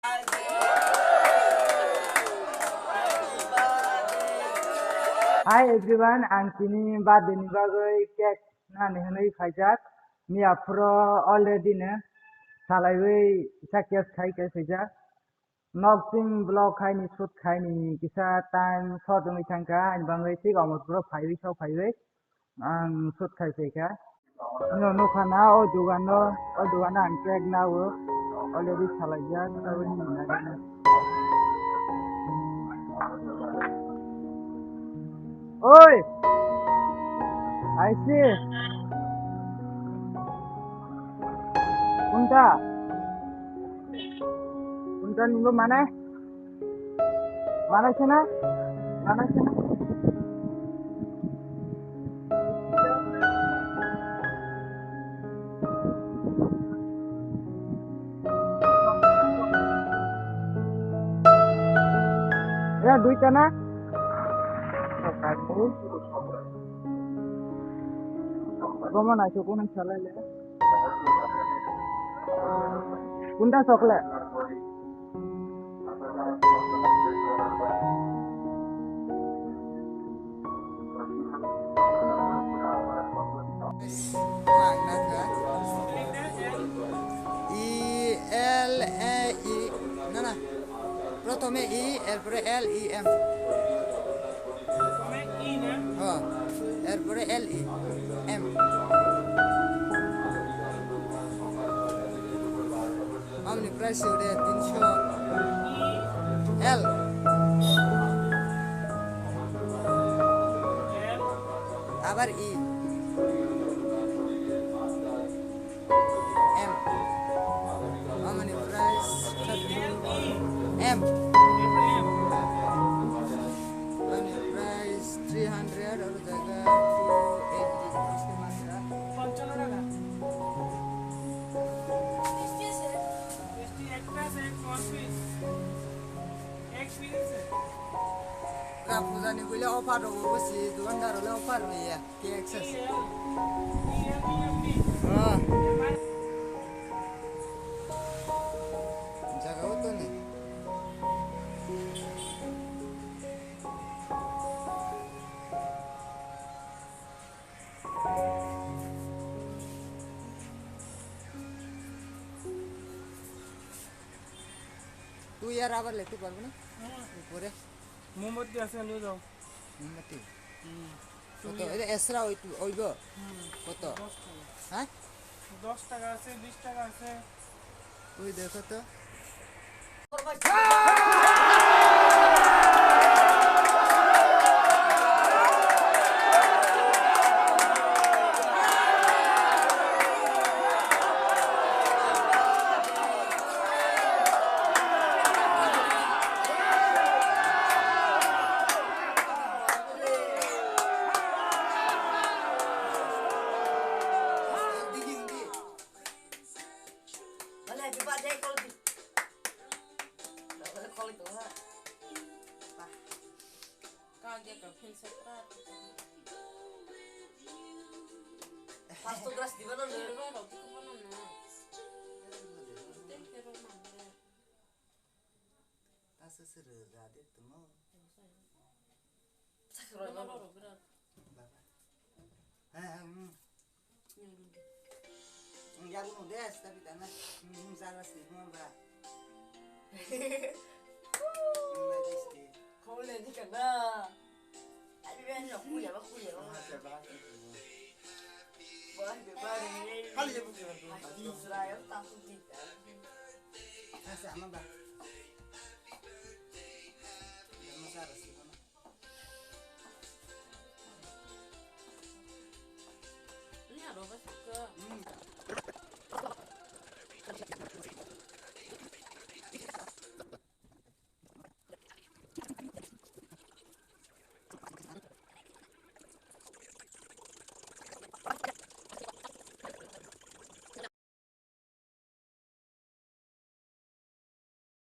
Hi everyone, I'm Tini Badini Bagoi Cake Nani Hanoi Fajak. Me Afro already ne. Salaiway Sakias Kaikas Fajak. Noxing block Haini Sut Haini Kisa time for the Mitanka and Bangay Sig almost broke highway so highway and Sut Kaiseka. No Kana or Duana and Craig now already Salajak. Oi! I see. Kunta. Kunta Ningo Mana? Mana Sena? Mana Sena? Ya, duit kana? Goma na chuko na chala le. Kunta chokle. E-L-A-I না না প্রথমে ই এরপরে এল E M হ্যাঁ এরপরে এল E M আমনি price ওরে 300 এল আবার E M আমনি প্রাইস এম আমনি প্রাইস 300 और जगह 280 इसके मात्रा 55 টাকা Kapuzani kule offer ho bosi duandar le offer hoye ke access jagah to ne তুই আর আবার লিখতে পারবো না উপরে মোমবাতি আছে নিয়ে যাও মোমবাতি কত এটা এসরা ওইব কত 10 টাকা হ্যাঁ 10 টাকা আছে 20 টাকা আছে ওই দেখো তো Pasto keras di mana nih? Asa seru gade tumo Sakral mana? ya uno des tapi tanah salah sih mau ba Kau lagi kena. Tapi kan aku ya, aku ya. Wah, bebas ini. kali ya bukan Israel takut kita. sama ba masalah sih Ini ada apa?